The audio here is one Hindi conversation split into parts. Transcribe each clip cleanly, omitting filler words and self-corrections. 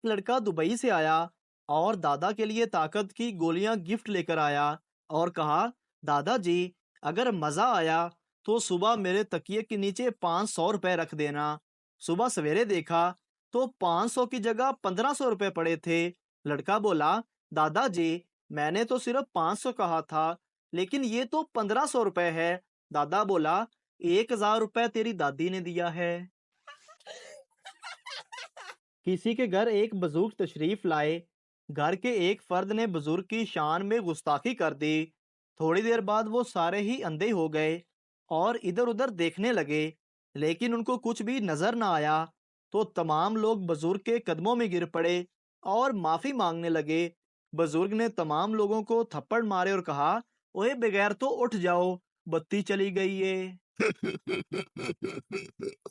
लड़का दुबई से आया और दादा के लिए ताकत की गोलियां गिफ्ट लेकर आया और कहा, दादाजी, अगर मजा आया तो सुबह मेरे तकिए के नीचे 500 रुपए रख देना। सुबह सवेरे देखा तो 500 की जगह 1500 रुपए पड़े थे। लड़का बोला, दादाजी, मैंने तो सिर्फ 500 कहा था, लेकिन ये तो 1500 रुपए है। दादा बोला, 1000 रुपए तेरी दादी ने दिया है। किसी के घर एक बुजुर्ग तशरीफ लाए। घर के एक फर्द ने बुजुर्ग की शान में गुस्ताखी कर दी। थोड़ी देर बाद वो सारे ही अंधे हो गए और इधर उधर देखने लगे, लेकिन उनको कुछ भी नजर ना आया। तो तमाम लोग बुजुर्ग के कदमों में गिर पड़े और माफी मांगने लगे। बुजुर्ग ने तमाम लोगों को थप्पड़ मारे और कहा, ओए बगैर तो उठ जाओ, बत्ती चली गई है।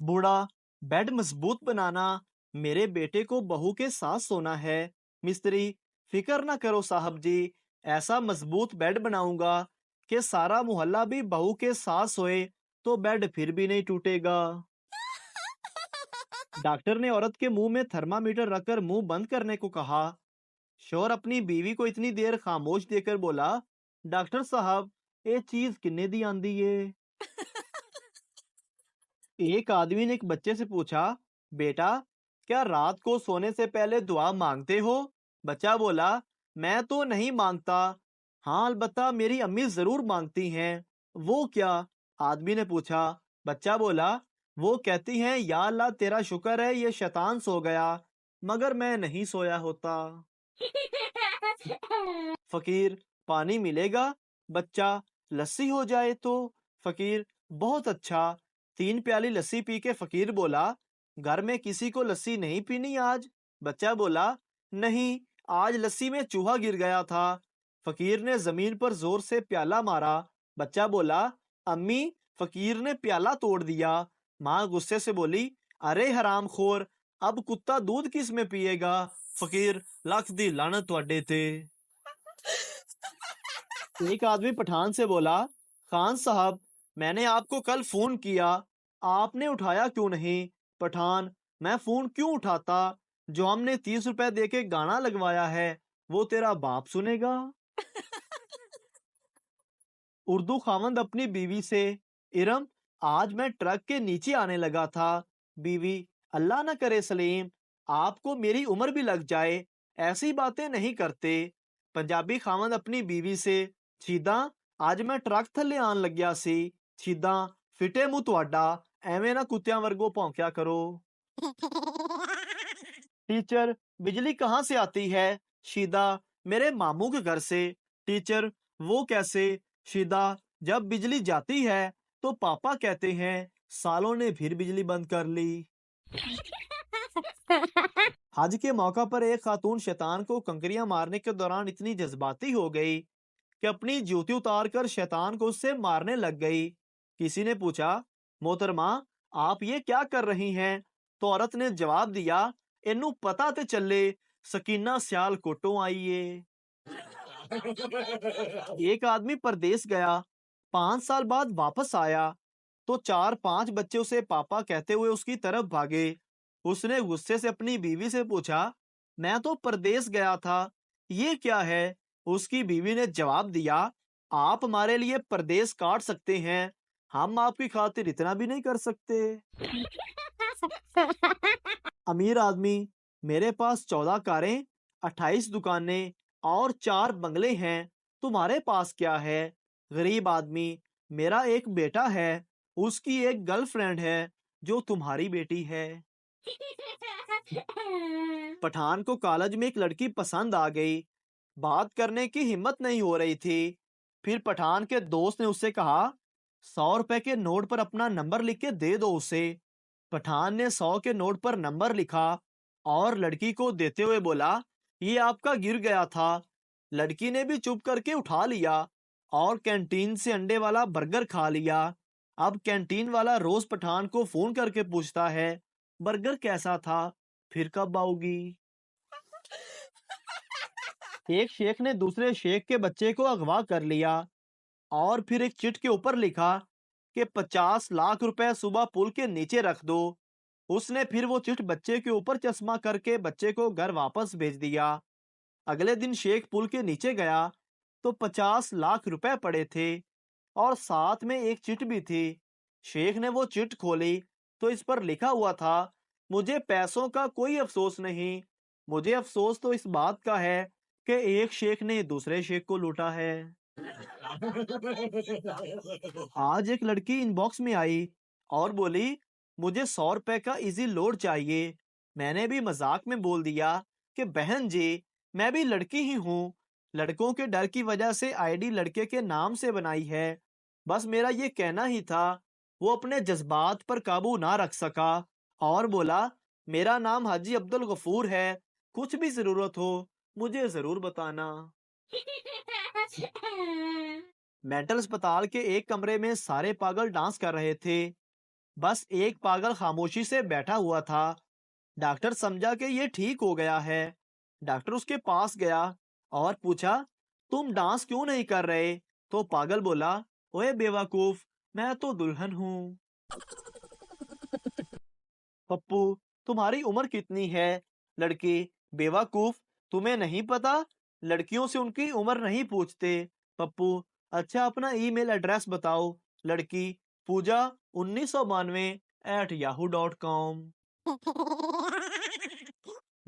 बूढ़ा, बेड मजबूत बनाना, मेरे बेटे को बहू के साथ सोना है। मिस्त्री, फिक्र ना करो साहब जी, ऐसा मजबूत बेड बनाऊंगा कि सारा मोहल्ला भी बहू के साथ सोए तो बेड फिर भी नहीं टूटेगा। डॉक्टर ने औरत के मुंह में थर्मामीटर रखकर मुंह बंद करने को कहा। शोर अपनी बीवी को इतनी देर खामोश देकर बोला, डॉक्टर साहब, ये चीज किन्ने दी आंदी है। एक आदमी ने एक बच्चे से पूछा, बेटा, क्या रात को सोने से पहले दुआ मांगते हो? बच्चा बोला, मैं तो नहीं मांगता। हाँ, अलबत्ता मेरी अम्मी जरूर मांगती हैं। वो क्या? आदमी ने पूछा। बच्चा बोला, वो कहती हैं, या अल्लाह तेरा शुक्र है ये शैतान सो गया, मगर मैं नहीं सोया होता। फकीर, पानी मिलेगा? बच्चा, लस्सी हो जाए तो? फकीर, बहुत अच्छा। 3 प्याली लस्सी पी के फकीर बोला, घर में किसी को लस्सी नहीं पीनी आज? बच्चा बोला, नहीं, आज लस्सी में चूहा गिर गया था। फकीर ने जमीन पर जोर से प्याला मारा। बच्चा बोला, अम्मी, फकीर ने प्याला तोड़ दिया। माँ गुस्से से बोली, अरे हरामखोर, अब कुत्ता दूध किस में पिएगा? फकीर, लख दी लानत तुहाडे ते। एक आदमी पठान से बोला, खान साहब, मैंने आपको कल फोन किया, आपने उठाया क्यों नहीं? पठान, मैं फोन क्यों उठाता? जो हमने 30 रुपए दे के गाना लगवाया है वो तेरा बाप सुनेगा। उर्दू खामंद अपनी बीवी से, इरम, आज मैं ट्रक के नीचे आने लगा था। बीवी, अल्लाह न करे सलीम, आपको मेरी उम्र भी लग जाए, ऐसी बातें नहीं करते। पंजाबी खामंद अपनी बीवी से, छीदा, आज मैं ट्रक थल्ले आन लग्या सी। छीदा, फिटे मुंह तुहाडा, एवें ना कुत्तियां वर्गो भौंक्या करो। टीचर, बिजली कहाँ से आती है? शीदा, मेरे मामू के घर से। टीचर, वो कैसे? शीदा, जब बिजली जाती है तो पापा कहते हैं, सालों ने फिर बिजली बंद कर ली। हज के मौका पर एक खातून शैतान को कंकरियां मारने के दौरान इतनी जज्बाती हो गई कि अपनी जूती उतार कर शैतान को उससे मारने लग गई। किसी ने पूछा, मोहतरमा, आप ये क्या कर रही हैं? तो औरत ने जवाब दिया, इन्नू पता ते चले, सकीना सियाल कोटों आई है। एक आदमी परदेश गया, 5 साल बाद वापस आया तो 4-5 बच्चे उसे पापा कहते हुए उसकी तरफ भागे। उसने गुस्से से अपनी बीवी से पूछा, मैं तो परदेश गया था, ये क्या है? उसकी बीवी ने जवाब दिया, आप हमारे लिए परदेश काट सकते हैं, हम आपकी खातिर इतना भी नहीं कर सकते। अमीर आदमी, मेरे पास 14 कारें, 28 दुकानें और 4 बंगले हैं, तुम्हारे पास क्या है? गरीब आदमी, मेरा एक बेटा है, उसकी एक गर्लफ्रेंड है जो तुम्हारी बेटी है। पठान को कॉलेज में एक लड़की पसंद आ गई, बात करने की हिम्मत नहीं हो रही थी। फिर पठान के दोस्त ने उससे कहा, 100 रुपए के नोट पर अपना नंबर लिख के दे दो उसे। पठान ने 100 के नोट पर नंबर लिखा और लड़की को देते हुए बोला, ये आपका गिर गया था। लड़की ने भी चुप करके उठा लिया और कैंटीन से अंडे वाला बर्गर खा लिया। अब कैंटीन वाला रोज पठान को फोन करके पूछता है, बर्गर कैसा था, फिर कब आओगी? एक शेख ने दूसरे शेख के बच्चे को अगवा कर लिया और फिर एक चिट के ऊपर लिखा कि 50 लाख रुपए सुबह पुल के नीचे रख दो। उसने फिर वो चिट बच्चे के ऊपर चश्मा करके बच्चे को घर वापस भेज दिया। अगले दिन शेख पुल के नीचे गया तो 50 लाख रुपए पड़े थे और साथ में एक चिट भी थी। शेख ने वो चिट खोली तो इस पर लिखा हुआ था, मुझे पैसों का कोई अफसोस नहीं, मुझे अफसोस तो इस बात का है कि एक शेख ने दूसरे शेख को लूटा है। आज एक लड़की इनबॉक्स में आई और बोली, मुझे 100 रुपए का इजी लोड चाहिए। मैंने भी मजाक में बोल दिया कि बहन जी, मैं भी लड़की ही हूँ, लड़कों के डर की वजह से आईडी लड़के के नाम से बनाई है, बस मेरा ये कहना ही था। वो अपने जज्बात पर काबू ना रख सका और बोला, मेरा नाम हाजी अब्दुल गफूर है, कुछ भी जरूरत हो मुझे जरूर बताना। मेंटल अस्पताल के एक कमरे में सारे पागल डांस कर रहे थे, बस एक पागल खामोशी से बैठा हुआ था। डॉक्टर समझा कि ये ठीक हो गया है। डॉक्टर उसके पास गया और पूछा, तुम डांस क्यों नहीं कर रहे? तो पागल बोला, ओए बेवकूफ, मैं तो दुल्हन हूँ। पप्पू, तुम्हारी उम्र कितनी है? लड़की, बेवकूफ, तुम्हें नहीं पता, लड़कियों से उनकी उम्र नहीं पूछते। पप्पू, अच्छा अपना ईमेल एड्रेस बताओ। लड़की, पूजा 1992@yahoo.com।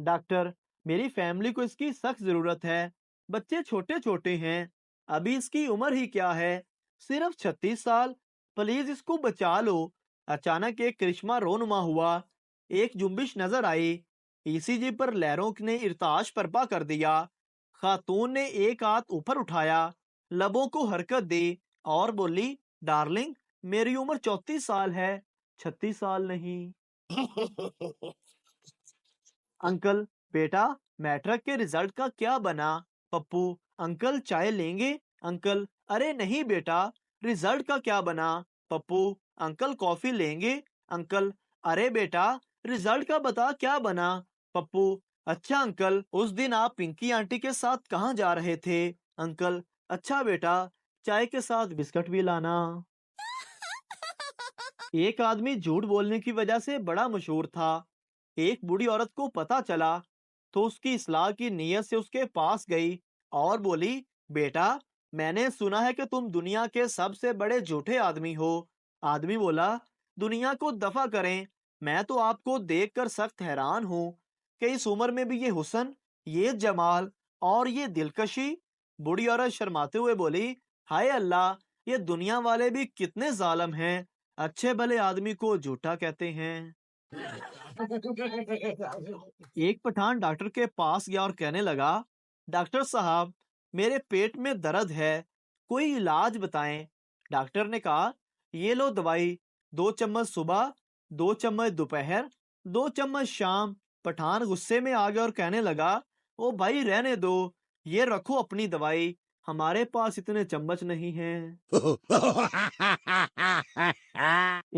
डॉक्टर, मेरी फैमिली को इसकी सख्त जरूरत है, बच्चे छोटे छोटे हैं, अभी इसकी उम्र ही क्या है, सिर्फ 36 साल, प्लीज इसको बचा लो। अचानक एक करिश्मा रोनुमा हुआ, एक जुम्बिश नजर आई, ईसीजी पर लहरों ने इर्ताश बर्पा कर दिया। खातून ने एक हाथ ऊपर उठाया, लबों को हरकत दी और बोली, डार्लिंग, मेरी उम्र 34 साल है, 36 साल नहीं। अंकल, बेटा, मैट्रिक के रिजल्ट का क्या बना? पप्पू, अंकल चाय लेंगे? अंकल, अरे नहीं बेटा, रिजल्ट का क्या बना? पप्पू, अंकल कॉफी लेंगे? अंकल, अरे बेटा, रिजल्ट का बता क्या बना? पप्पू, अच्छा अंकल, उस दिन आप पिंकी आंटी के साथ कहाँ जा रहे थे? अंकल, अच्छा बेटा, चाय के साथ बिस्कुट भी लाना। एक आदमी झूठ बोलने की वजह से बड़ा मशहूर था। एक बूढ़ी औरत को पता चला तो उसकी इस्लाह की नीयत से उसके पास गई और बोली, बेटा, मैंने सुना है कि तुम दुनिया के सबसे बड़े झूठे आदमी हो। आदमी बोला, दुनिया को दफा करें, मैं तो आपको देखकर सख्त हैरान हूँ कि इस उम्र में भी ये हुस्न, ये जमाल और ये दिलकशी। बूढ़ी औरत शर्माते हुए बोली, हाय अल्लाह, ये दुनिया वाले भी कितने जालिम हैं, अच्छे भले आदमी को झूठा कहते हैं। एक पठान डॉक्टर के पास गया और कहने लगा, डॉक्टर साहब, मेरे पेट में दर्द है, कोई इलाज बताएं। डॉक्टर ने कहा, ये लो दवाई, 2 चम्मच सुबह, 2 चम्मच दोपहर, 2 चम्मच शाम। पठान गुस्से में आ गया और कहने लगा, ओ भाई रहने दो, ये रखो अपनी दवाई, हमारे पास इतने चम्मच नहीं हैं।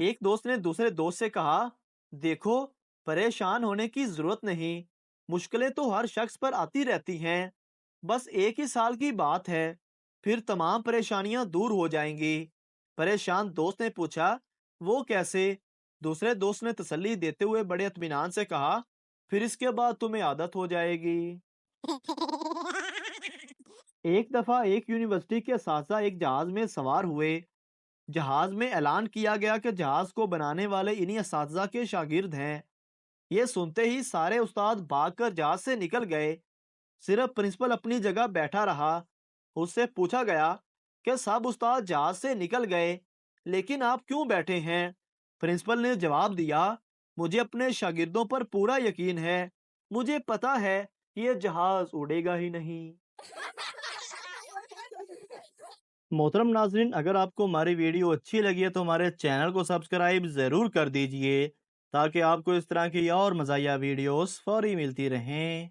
एक दोस्त ने दूसरे दोस्त से कहा, देखो, परेशान होने की जरूरत नहीं, मुश्किलें तो हर शख्स पर आती रहती हैं, बस एक ही साल की बात है, फिर तमाम परेशानियां दूर हो जाएंगी। परेशान दोस्त ने पूछा, वो कैसे? दूसरे दोस्त ने तसल्ली देते हुए बड़े इत्मीनान से कहा, फिर इसके बाद तुम्हें आदत हो जाएगी। एक दफा एक यूनिवर्सिटी के असातिज़ा एक जहाज में सवार हुए। जहाज में ऐलान किया गया कि जहाज को बनाने वाले इन्हीं असातिज़ा के शागिर्द हैं। ये सुनते ही सारे उस्ताद भागकर जहाज से निकल गए। सिर्फ प्रिंसिपल अपनी जगह बैठा रहा। उससे पूछा गया कि सब उस्ताद जहाज से निकल गए, लेकिन आप क्यों बैठे हैं? प्रिंसिपल ने जवाब दिया, मुझे अपने शागिर्दों पर पूरा यकीन है, मुझे पता है ये जहाज उड़ेगा ही नहीं। मोहतरम नाजरीन, अगर आपको हमारी वीडियो अच्छी लगी है तो हमारे चैनल को सब्सक्राइब ज़रूर कर दीजिए ताकि आपको इस तरह की और मज़ाहिया वीडियोस फौरी मिलती रहें।